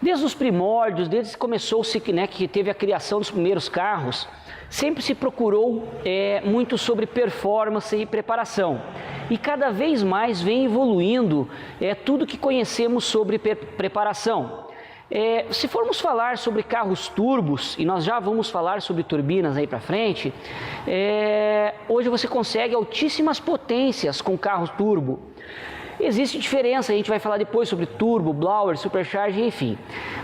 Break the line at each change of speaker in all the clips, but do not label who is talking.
Desde os primórdios, desde que começou-se, né, que teve a criação dos primeiros carros, sempre se procurou muito sobre performance e preparação. E cada vez mais vem evoluindo tudo que conhecemos sobre preparação. Se formos falar sobre carros turbos, e nós já vamos falar sobre turbinas aí para frente, hoje você consegue altíssimas potências com carros turbo. Existe diferença, a gente vai falar depois sobre turbo, blower, supercharger, enfim.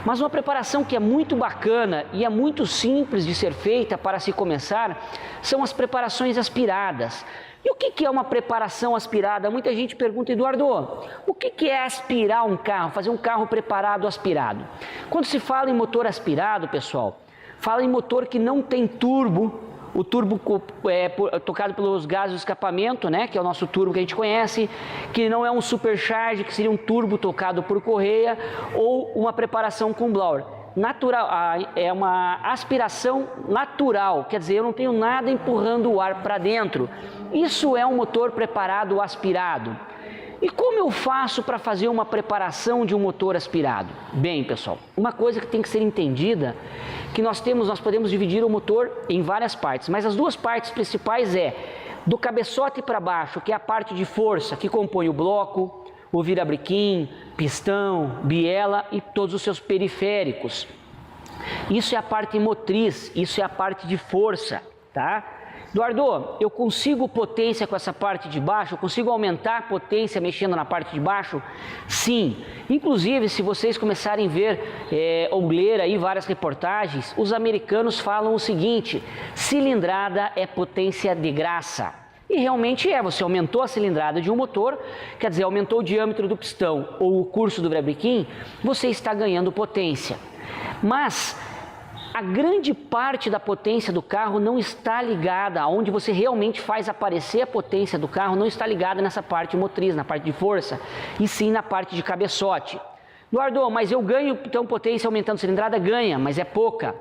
Mas uma preparação que é muito bacana e é muito simples de ser feita para se começar, são as preparações aspiradas. E o que é uma preparação aspirada? Muita gente pergunta, Eduardo, o que é aspirar um carro, fazer um carro preparado aspirado? Quando se fala em motor aspirado, pessoal, fala em motor que não tem turbo. O turbo é tocado pelos gases de escapamento, né, que é o nosso turbo que a gente conhece, que não é um supercharge, que seria um turbo tocado por correia, ou uma preparação com blower. Natural, é uma aspiração natural, quer dizer, eu não tenho nada empurrando o ar para dentro. Isso é um motor preparado aspirado. E como eu faço para fazer uma preparação de um motor aspirado? Bem, pessoal, uma coisa que tem que ser entendida, que nós podemos dividir o motor em várias partes, mas as duas partes principais do cabeçote para baixo, que é a parte de força que compõe o bloco, o virabrequim, pistão, biela e todos os seus periféricos. Isso é a parte motriz, isso é a parte de força, tá? Eduardo, eu consigo potência com essa parte de baixo? Eu consigo aumentar a potência mexendo na parte de baixo? Sim. Inclusive, se vocês começarem a ver ou ler aí várias reportagens, os americanos falam o seguinte: cilindrada é potência de graça. E realmente você aumentou a cilindrada de um motor, quer dizer, aumentou o diâmetro do pistão ou o curso do virabrequim, você está ganhando potência. Mas a grande parte da potência do carro não está ligada, onde você realmente faz aparecer a potência do carro, não está ligada nessa parte motriz, na parte de força, e sim na parte de cabeçote. Eduardo, mas eu ganho então potência aumentando a cilindrada? Ganha, mas é pouca.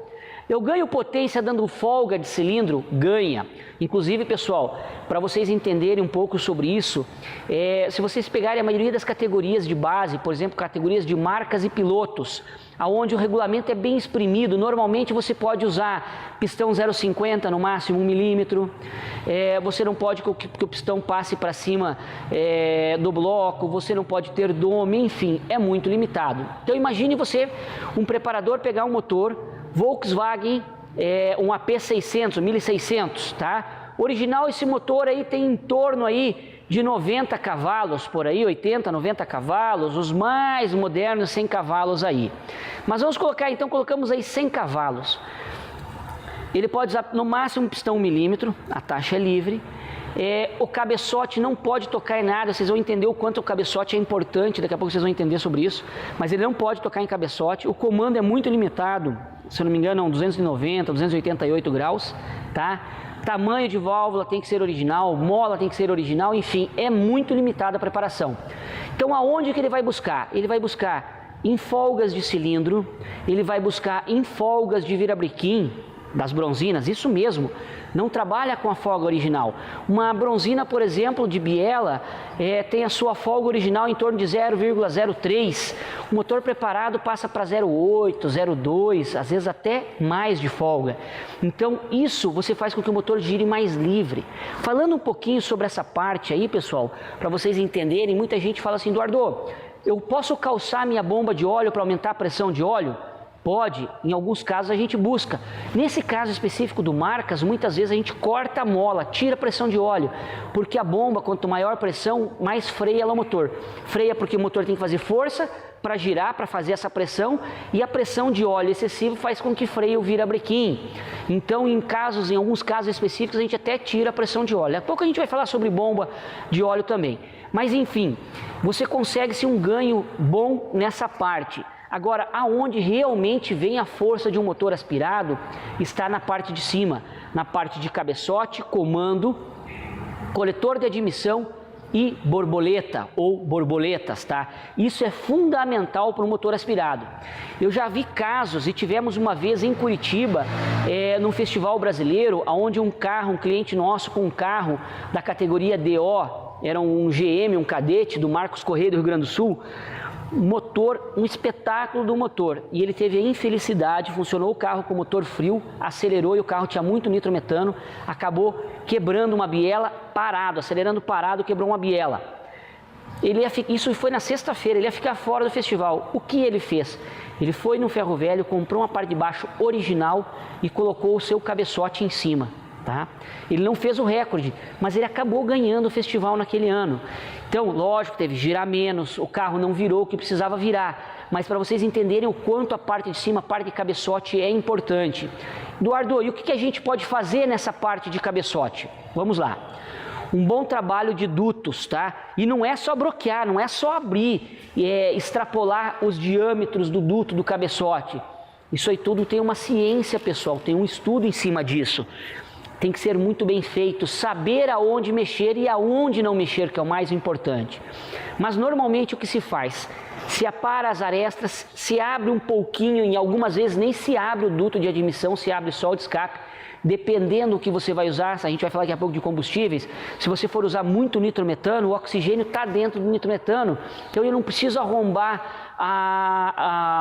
Eu ganho potência dando folga de cilindro? Ganha. Inclusive, pessoal, para vocês entenderem um pouco sobre isso, se vocês pegarem a maioria das categorias de base, por exemplo, categorias de marcas e pilotos, aonde o regulamento é bem exprimido, normalmente você pode usar pistão 0,50, no máximo 1 milímetro, você não pode que o pistão passe para cima do bloco, você não pode ter dome, enfim, é muito limitado. Então imagine você, um preparador, pegar um motor Volkswagen, um AP600, 1600, tá? Original, esse motor aí tem em torno aí de 90 cavalos, por aí, 80, 90 cavalos, os mais modernos 100 cavalos aí. Mas vamos colocar, então, colocamos aí 100 cavalos. Ele pode usar no máximo um pistão 1 milímetro, a taxa é livre. O cabeçote não pode tocar em nada, vocês vão entender o quanto o cabeçote é importante, daqui a pouco vocês vão entender sobre isso, mas ele não pode tocar em cabeçote, o comando é muito limitado, se eu não me engano, são 290, 288 graus, tá? Tamanho de válvula tem que ser original, mola tem que ser original, enfim, é muito limitada a preparação. Então, aonde que ele vai buscar? Ele vai buscar em folgas de cilindro, ele vai buscar em folgas de virabrequim, das bronzinas, isso mesmo, não trabalha com a folga original. Uma bronzina, por exemplo, de biela, tem a sua folga original em torno de 0,03. O motor preparado passa para 0,8, 0,2, às vezes até mais de folga. Então, isso você faz com que o motor gire mais livre. Falando um pouquinho sobre essa parte aí, pessoal, para vocês entenderem, muita gente fala assim, Eduardo, eu posso calçar minha bomba de óleo para aumentar a pressão de óleo? Pode, em alguns casos a gente busca. Nesse caso específico do Marcas, muitas vezes a gente corta a mola, tira a pressão de óleo, porque a bomba, quanto maior a pressão, mais freia ela o motor. Freia porque o motor tem que fazer força para girar, para fazer essa pressão, e a pressão de óleo excessiva faz com que freie o virabrequim. Então, em alguns casos específicos, a gente até tira a pressão de óleo. Daqui a pouco a gente vai falar sobre bomba de óleo também. Mas enfim, você consegue-se um ganho bom nessa parte. Agora, aonde realmente vem a força de um motor aspirado está na parte de cima, na parte de cabeçote, comando, coletor de admissão e borboleta ou borboletas, tá? Isso é fundamental para o motor aspirado. Eu já vi casos, e tivemos uma vez em Curitiba, num festival brasileiro, onde um cliente nosso com um carro da categoria DO, era um GM, um cadete do Marcos Correia do Rio Grande do Sul, motor, um espetáculo do motor, e ele teve a infelicidade, funcionou o carro com motor frio, acelerou e o carro tinha muito nitrometano, acabou quebrando uma biela parado, acelerando parado, quebrou uma biela. Isso foi na sexta-feira, ele ia ficar fora do festival. O que ele fez? Ele foi no ferro velho, comprou uma parte de baixo original e colocou o seu cabeçote em cima. Tá? Ele não fez o recorde, mas ele acabou ganhando o festival naquele ano. Então, lógico, teve que girar menos, o carro não virou o que precisava virar. Mas para vocês entenderem o quanto a parte de cima, a parte de cabeçote é importante. Eduardo, e o que a gente pode fazer nessa parte de cabeçote? Vamos lá. Um bom trabalho de dutos, tá? E não é só bloquear, não é só abrir, extrapolar os diâmetros do duto do cabeçote. Isso aí tudo tem uma ciência, pessoal, tem um estudo em cima disso. Tem que ser muito bem feito, saber aonde mexer e aonde não mexer, que é o mais importante. Mas normalmente o que se faz? Se apara as arestas, se abre um pouquinho, em algumas vezes nem se abre o duto de admissão, se abre só o de escape. Dependendo do que você vai usar, a gente vai falar daqui a pouco de combustíveis, se você for usar muito nitrometano, o oxigênio está dentro do nitrometano, então eu não preciso arrombar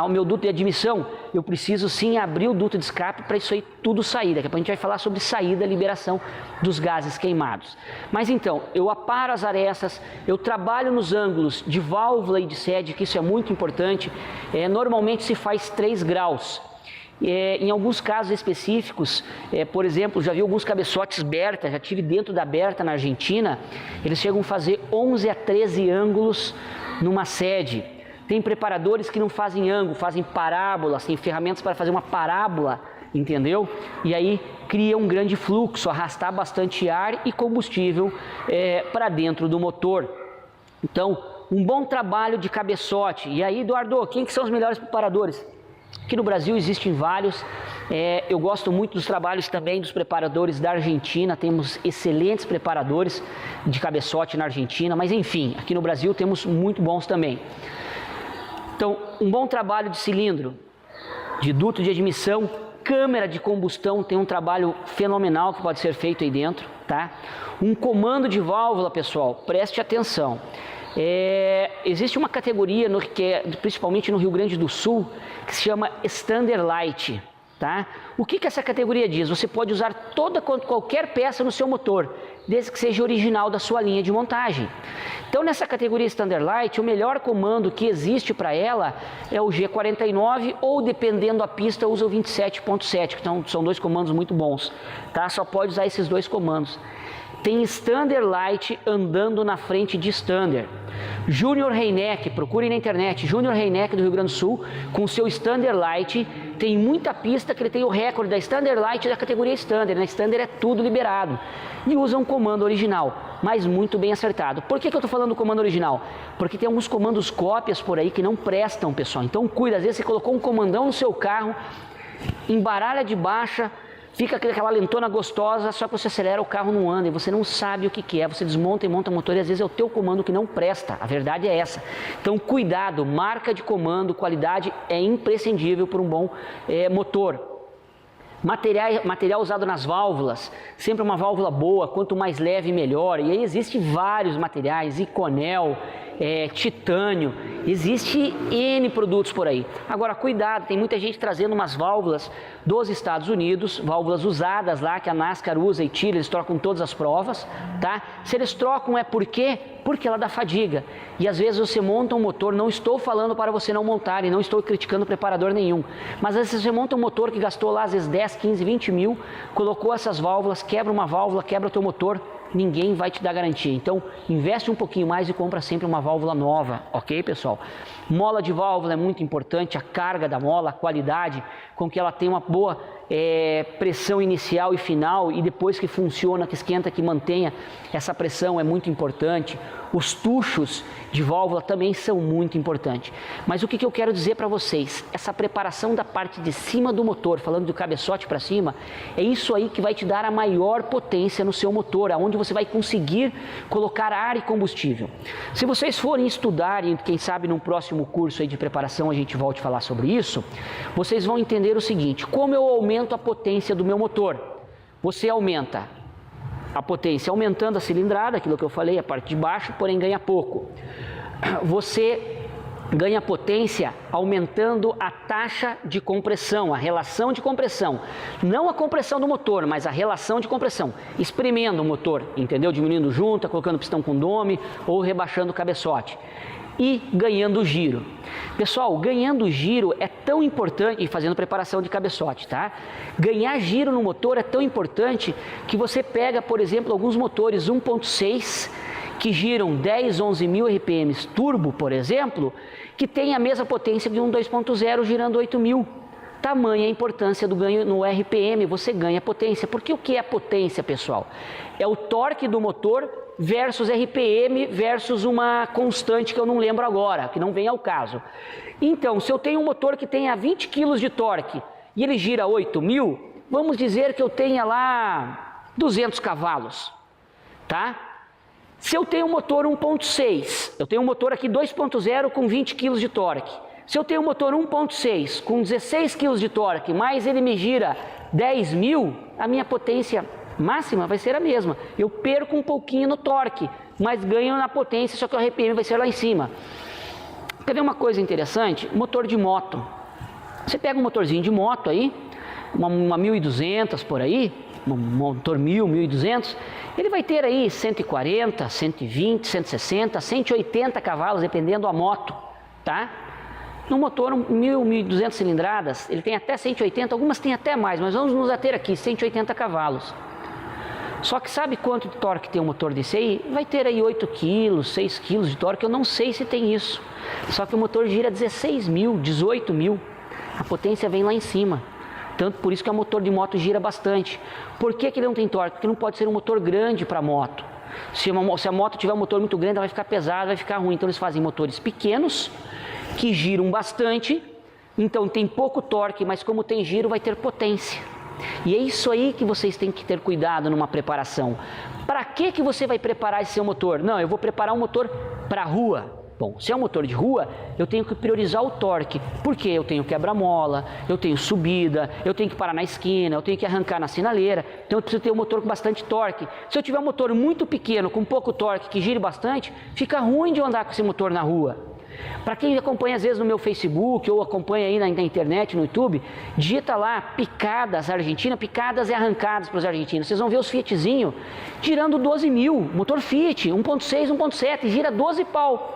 o meu duto de admissão, eu preciso sim abrir o duto de escape para isso aí tudo sair. Daqui a pouco a gente vai falar sobre saída e liberação dos gases queimados. Mas então, eu aparo as arestas, eu trabalho nos ângulos de válvula e de sede, que isso é muito importante, normalmente se faz 3 graus. Em alguns casos específicos, por exemplo, já vi alguns cabeçotes Berta, já tive dentro da Berta na Argentina, eles chegam a fazer 11 a 13 ângulos numa sede. Tem preparadores que não fazem ângulo, fazem parábolas, tem ferramentas para fazer uma parábola, entendeu? E aí cria um grande fluxo, arrastar bastante ar e combustível para dentro do motor. Então, um bom trabalho de cabeçote. E aí, Eduardo, quem que são os melhores preparadores? Aqui no Brasil existem vários, eu gosto muito dos trabalhos também dos preparadores da Argentina, temos excelentes preparadores de cabeçote na Argentina, mas enfim, aqui no Brasil temos muito bons também. Então, um bom trabalho de cilindro, de duto de admissão, câmara de combustão, tem um trabalho fenomenal que pode ser feito aí dentro, tá? Um comando de válvula, pessoal, preste atenção. Existe uma categoria, principalmente no Rio Grande do Sul, que se chama Standard Light, tá? O que essa categoria diz? Você pode usar qualquer peça no seu motor, desde que seja original da sua linha de montagem. Então, nessa categoria Standard Light, o melhor comando que existe para ela é o G49 ou, dependendo da pista, usa o 27.7, então são 2 comandos muito bons, tá? Só pode usar esses 2 comandos. Tem Standard Light andando na frente de Standard. Júnior Reineck, procure na internet, Júnior Reineck do Rio Grande do Sul, com seu Standard Light, tem muita pista que ele tem o recorde da Standard Light da categoria Standard, na Standard é tudo liberado, e usa um comando original, mas muito bem acertado. Por que eu estou falando do comando original? Porque tem alguns comandos cópias por aí que não prestam, pessoal, então cuida, às vezes você colocou um comandão no seu carro, embaralha de baixa, fica aquela lentona gostosa, só que você acelera, o carro não anda e você não sabe o que é. Você desmonta e monta o motor e às vezes é o teu comando que não presta. A verdade é essa. Então, cuidado, marca de comando, qualidade é imprescindível para um bom motor. Material usado nas válvulas, sempre uma válvula boa, quanto mais leve melhor. E aí existem vários materiais, Iconel, titânio, existe N produtos por aí. Agora, cuidado, tem muita gente trazendo umas válvulas dos Estados Unidos, válvulas usadas lá, que a NASCAR usa e tira, eles trocam todas as provas, tá? Se eles trocam por quê? Porque ela dá fadiga. E às vezes você monta um motor, não estou falando para você não montar e não estou criticando preparador nenhum, mas às vezes você monta um motor que gastou lá às vezes 10, 15, 20 mil, colocou essas válvulas, quebra uma válvula, quebra o teu motor, ninguém vai te dar garantia. Então, investe um pouquinho mais e compra sempre uma válvula nova, ok, pessoal? Mola de válvula é muito importante, a carga da mola, a qualidade, com que ela tenha uma boa pressão inicial e final, e depois que funciona, que esquenta, que mantenha essa pressão é muito importante. Os tuchos de válvula também são muito importantes. Mas o que eu quero dizer para vocês, essa preparação da parte de cima do motor, falando do cabeçote para cima, é isso aí que vai te dar a maior potência no seu motor, aonde você vai conseguir colocar ar e combustível. Se vocês forem estudar, e quem sabe num próximo curso aí de preparação a gente volte a falar sobre isso, vocês vão entender o seguinte: como eu aumento a potência do meu motor? Você aumenta a potência aumentando a cilindrada, aquilo que eu falei, a parte de baixo, porém ganha pouco. Você ganha potência aumentando a taxa de compressão, a relação de compressão. Não a compressão do motor, mas a relação de compressão. Espremendo o motor, entendeu? Diminuindo junta, colocando pistão com dome ou rebaixando o cabeçote. E ganhando giro. Pessoal, ganhando giro é tão importante, e fazendo preparação de cabeçote, tá? Ganhar giro no motor é tão importante que você pega, por exemplo, alguns motores 1.6 que giram 10, 11 mil RPMs turbo, por exemplo, que tem a mesma potência de um 2.0 girando 8 mil. Tamanha a importância do ganho no RPM, você ganha potência. Porque o que é potência, pessoal? É o torque do motor versus RPM versus uma constante que eu não lembro agora, que não vem ao caso. Então, se eu tenho um motor que tenha 20 kg de torque e ele gira 8 mil, vamos dizer que eu tenha lá 200 cavalos, tá? Se eu tenho um motor 1.6, eu tenho um motor aqui 2.0 com 20 kg de torque. Se eu tenho um motor 1.6 com 16 kg de torque, mas ele me gira 10 mil, a minha potência máxima vai ser a mesma. Eu perco um pouquinho no torque, mas ganho na potência, só que o RPM vai ser lá em cima. Quer ver uma coisa interessante? Motor de moto. Você pega um motorzinho de moto aí, uma 1200 por aí, um motor 1000, 1200, ele vai ter aí 140, 120, 160, 180 cavalos, dependendo da moto, tá? No motor 1000, 1200 cilindradas, ele tem até 180, algumas tem até mais, mas vamos nos ater aqui, 180 cavalos. Só que sabe quanto de torque tem um motor desse aí? Vai ter aí 8 kg, 6 kg de torque, eu não sei se tem isso. Só que o motor gira 16 mil, 18 mil, a potência vem lá em cima. Tanto por isso que o motor de moto gira bastante. Por que ele não tem torque? Porque não pode ser um motor grande para moto. Se a moto tiver um motor muito grande, ela vai ficar pesada, vai ficar ruim. Então eles fazem motores pequenos, que giram bastante, então tem pouco torque, mas como tem giro, vai ter potência. E é isso aí que vocês têm que ter cuidado numa preparação. Para que você vai preparar esse seu motor? Não, eu vou preparar um motor para rua. Bom, se é um motor de rua, eu tenho que priorizar o torque, porque eu tenho quebra-mola, eu tenho subida, eu tenho que parar na esquina, eu tenho que arrancar na sinaleira, então eu preciso ter um motor com bastante torque. Se eu tiver um motor muito pequeno, com pouco torque, que gire bastante, fica ruim de eu andar com esse motor na rua. Para quem acompanha às vezes no meu Facebook ou acompanha aí na internet, no YouTube, digita lá picadas Argentina, picadas e arrancadas para os argentinos. Vocês vão ver os Fiatzinho girando 12 mil, motor Fiat, 1.6, 1.7, gira 12 pau.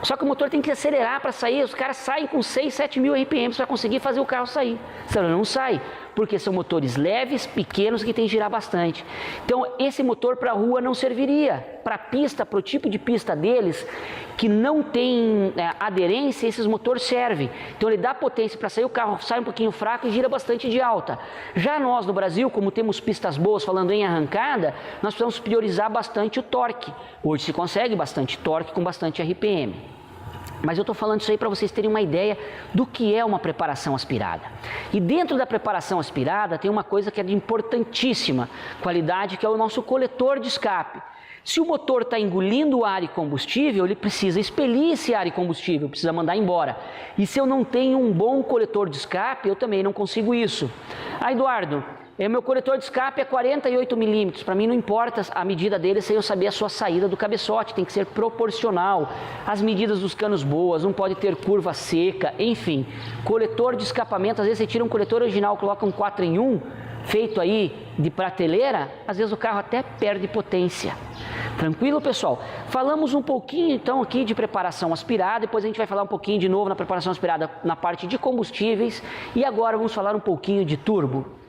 Só que o motor tem que acelerar para sair, os caras saem com 6, 7 mil RPM para conseguir fazer o carro sair. Senão não sai, porque são motores leves, pequenos, que tem que girar bastante. Então esse motor para rua não serviria. Para pista, para o tipo de pista deles, que não tem aderência, esses motores servem. Então ele dá potência para sair, o carro sai um pouquinho fraco e gira bastante de alta. Já nós no Brasil, como temos pistas boas, falando em arrancada, nós precisamos priorizar bastante o torque. Hoje se consegue bastante torque com bastante RPM. Mas eu estou falando isso aí para vocês terem uma ideia do que é uma preparação aspirada. E dentro da preparação aspirada tem uma coisa que é de importantíssima qualidade, que é o nosso coletor de escape. Se o motor está engolindo ar e combustível, ele precisa expelir esse ar e combustível, precisa mandar embora. E se eu não tenho um bom coletor de escape, eu também não consigo isso. Ah, Eduardo, meu coletor de escape é 48 milímetros, para mim não importa a medida dele sem eu saber a sua saída do cabeçote, tem que ser proporcional. As medidas dos canos boas, não pode ter curva seca, enfim. Coletor de escapamento, às vezes você tira um coletor original, coloca um 4 em 1, feito aí de prateleira, às vezes o carro até perde potência. Tranquilo, pessoal? Falamos um pouquinho então aqui de preparação aspirada, depois a gente vai falar um pouquinho de novo na preparação aspirada na parte de combustíveis e agora vamos falar um pouquinho de turbo.